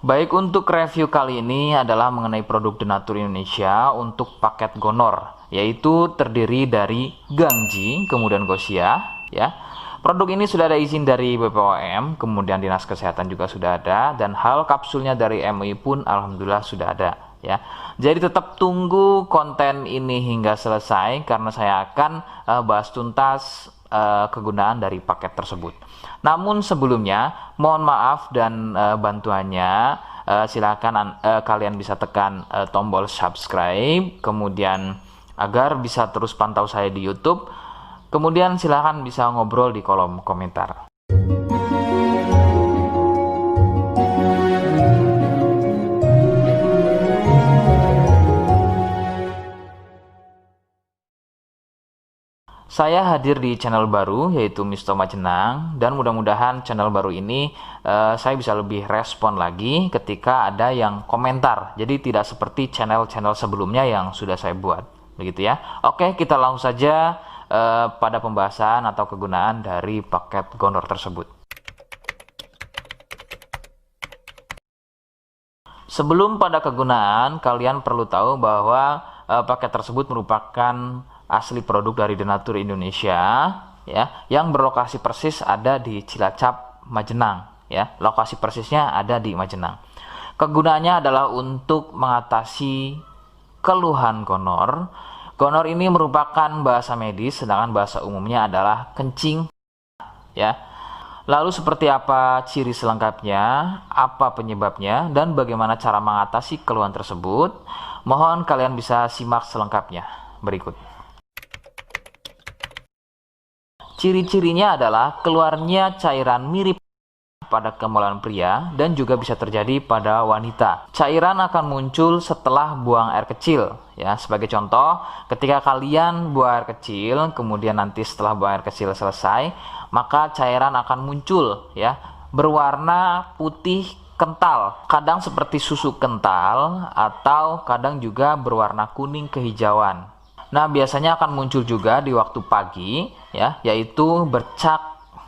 Baik, untuk review kali ini adalah mengenai produk Denatur Indonesia untuk paket Gonor, yaitu terdiri dari Gangji, kemudian Gosia, ya. Produk ini sudah ada izin dari BPOM, kemudian Dinas Kesehatan juga sudah ada, dan hal kapsulnya dari MUI pun alhamdulillah sudah ada, ya. Jadi tetap tunggu konten ini hingga selesai karena saya akan bahas tuntas kegunaan dari paket tersebut. Namun sebelumnya mohon maaf dan bantuannya, silakan kalian bisa tekan tombol subscribe, kemudian agar bisa terus pantau saya di YouTube. Kemudian silakan bisa ngobrol di kolom komentar. Saya hadir di channel baru yaitu Misto Majenang, dan mudah-mudahan channel baru ini saya bisa lebih respon lagi ketika ada yang komentar. Jadi tidak seperti channel-channel sebelumnya yang sudah saya buat, begitu ya. Oke, kita langsung saja pada pembahasan atau kegunaan dari paket Gonor tersebut. Sebelum pada kegunaan, kalian perlu tahu bahwa paket tersebut merupakan asli produk dari Denatur Indonesia, ya, yang berlokasi persis ada di Cilacap, Majenang, ya. Lokasi persisnya ada di Majenang. Kegunaannya adalah untuk mengatasi keluhan gonor. Gonor ini merupakan bahasa medis, sedangkan bahasa umumnya adalah kencing, ya. Lalu seperti apa ciri selengkapnya, apa penyebabnya, dan bagaimana cara mengatasi keluhan tersebut? Mohon kalian bisa simak selengkapnya berikut. Ciri-cirinya adalah keluarnya cairan mirip pada kemaluan pria dan juga bisa terjadi pada wanita. Cairan akan muncul setelah buang air kecil, ya. Sebagai contoh, ketika kalian buang air kecil, kemudian nanti setelah buang air kecil selesai, maka cairan akan muncul, ya, berwarna putih kental, kadang seperti susu kental atau kadang juga berwarna kuning kehijauan. Nah, biasanya akan muncul juga di waktu pagi, ya, yaitu bercak,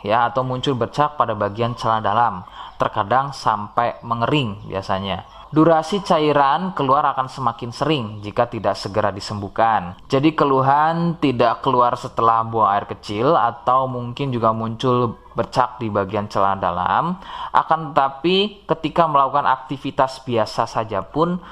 ya, atau muncul bercak pada bagian celana dalam, terkadang sampai mengering biasanya. Durasi cairan keluar akan semakin sering jika tidak segera disembuhkan. Jadi keluhan tidak keluar setelah buang air kecil atau mungkin juga muncul bercak di bagian celana dalam, akan tetapi ketika melakukan aktivitas biasa saja pun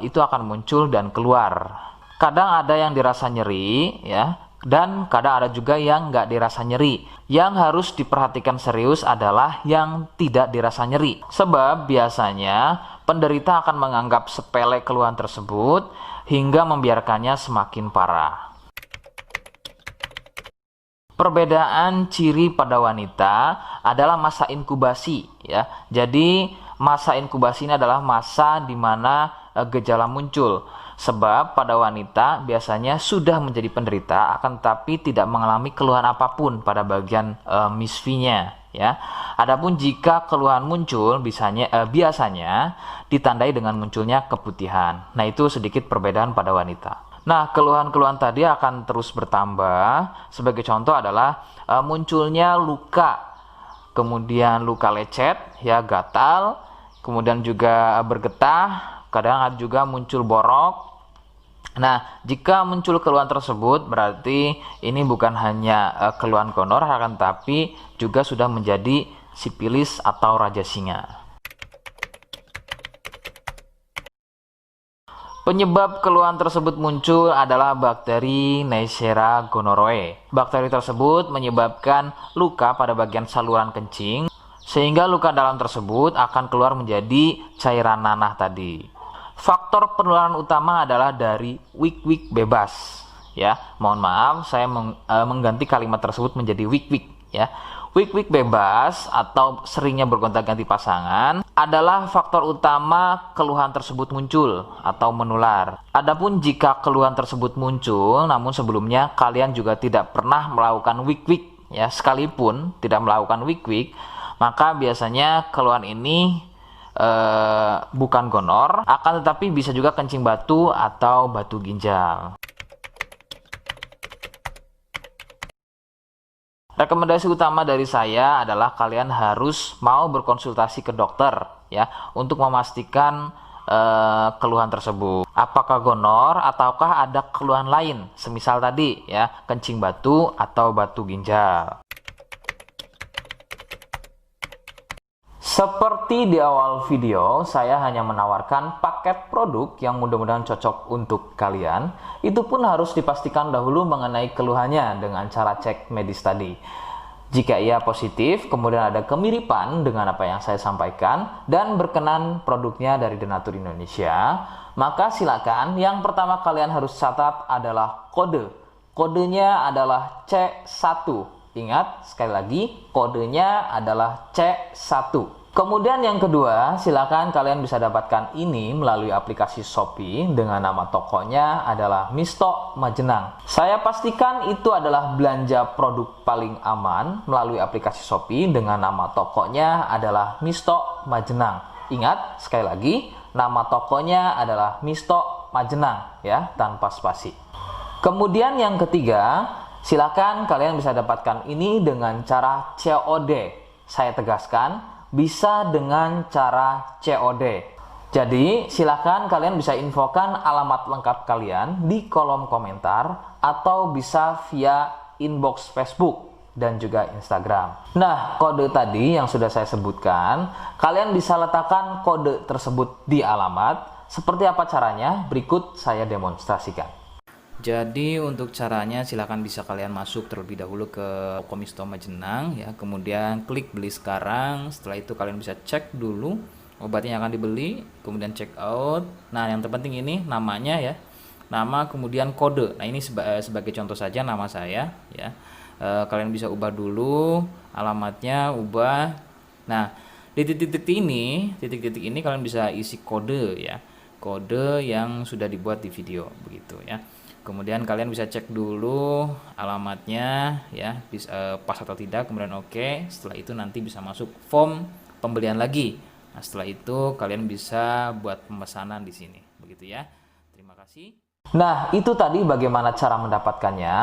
itu akan muncul dan keluar. Kadang ada yang dirasa nyeri, ya, dan kadang ada juga yang nggak dirasa nyeri. Yang harus diperhatikan serius adalah yang tidak dirasa nyeri, sebab biasanya penderita akan menganggap sepele keluhan tersebut hingga membiarkannya semakin parah. Perbedaan ciri pada wanita adalah masa inkubasi, ya. Jadi masa inkubasi ini adalah masa di mana gejala muncul. Sebab pada wanita biasanya sudah menjadi penderita akan tetapi tidak mengalami keluhan apapun pada bagian misfinya, ya. Adapun jika keluhan muncul biasanya ditandai dengan munculnya keputihan. Nah, itu sedikit perbedaan pada wanita. Nah, keluhan-keluhan tadi akan terus bertambah. Sebagai contoh adalah munculnya luka, kemudian luka lecet, ya, gatal, kemudian juga bergetah, kadang ada juga muncul borok. Nah, jika muncul keluhan tersebut berarti ini bukan hanya keluhan gonor, akan tapi juga sudah menjadi sipilis atau raja singa. Penyebab keluhan tersebut muncul adalah bakteri Neisseria gonorrhoeae. Bakteri tersebut menyebabkan luka pada bagian saluran kencing, sehingga luka dalam tersebut akan keluar menjadi cairan nanah tadi. Faktor penularan utama adalah dari wik-wik bebas, ya. Mohon maaf, saya mengganti kalimat tersebut menjadi wik-wik, ya. Wik-wik bebas atau seringnya bergonta-ganti pasangan adalah faktor utama keluhan tersebut muncul atau menular. Adapun jika keluhan tersebut muncul namun sebelumnya kalian juga tidak pernah melakukan wik-wik, ya, sekalipun tidak melakukan wik-wik, maka biasanya keluhan ini bukan gonor, akan tetapi bisa juga kencing batu atau batu ginjal. Rekomendasi utama dari saya adalah kalian harus mau berkonsultasi ke dokter, ya untuk memastikan keluhan tersebut. Apakah gonor ataukah ada keluhan lain, semisal tadi ya kencing batu atau batu ginjal. Seperti di awal video, saya hanya menawarkan paket produk yang mudah-mudahan cocok untuk kalian. Itu pun harus dipastikan dahulu mengenai keluhannya dengan cara cek medis tadi. Jika ia positif, kemudian ada kemiripan dengan apa yang saya sampaikan dan berkenan produknya dari Denatur Indonesia, maka silakan yang pertama kalian harus catat adalah kode. Kodenya adalah C1. Ingat, sekali lagi, kodenya adalah C1. Kemudian yang kedua, silakan kalian bisa dapatkan ini melalui aplikasi Shopee dengan nama tokonya adalah Misto Majenang. Saya pastikan itu adalah belanja produk paling aman melalui aplikasi Shopee dengan nama tokonya adalah Misto Majenang. Ingat, sekali lagi, nama tokonya adalah Misto Majenang ya, tanpa spasi. Kemudian yang ketiga, silakan kalian bisa dapatkan ini dengan cara COD. Saya tegaskan, bisa dengan cara COD. Jadi, silakan kalian bisa infokan alamat lengkap kalian di kolom komentar atau bisa via inbox Facebook dan juga Instagram. Nah, kode tadi yang sudah saya sebutkan, kalian bisa letakkan kode tersebut di alamat. Seperti apa caranya? Berikut saya demonstrasikan. Jadi untuk caranya silahkan bisa kalian masuk terlebih dahulu ke toko Misto Majenang ya, kemudian klik beli sekarang. Setelah itu kalian bisa cek dulu obatnya yang akan dibeli, kemudian check out. Nah yang terpenting ini namanya ya, nama kemudian kode. Nah ini sebagai contoh saja nama saya ya. Kalian bisa ubah dulu alamatnya, ubah. Nah di titik-titik ini kalian bisa isi kode ya, kode yang sudah dibuat di video begitu ya. Kemudian kalian bisa cek dulu alamatnya ya, pas atau tidak, kemudian oke. Setelah itu nanti bisa masuk form pembelian lagi. Nah, setelah itu kalian bisa buat pemesanan di sini. Begitu ya. Terima kasih. Nah, itu tadi bagaimana cara mendapatkannya.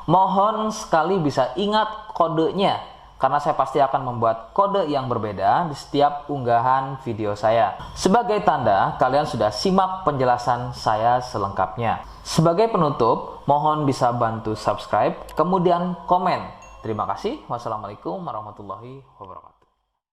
Mohon sekali bisa ingat kodenya, karena saya pasti akan membuat kode yang berbeda di setiap unggahan video saya. Sebagai tanda, kalian sudah simak penjelasan saya selengkapnya. Sebagai penutup, mohon bisa bantu subscribe, kemudian komen. Terima kasih. Wassalamualaikum warahmatullahi wabarakatuh.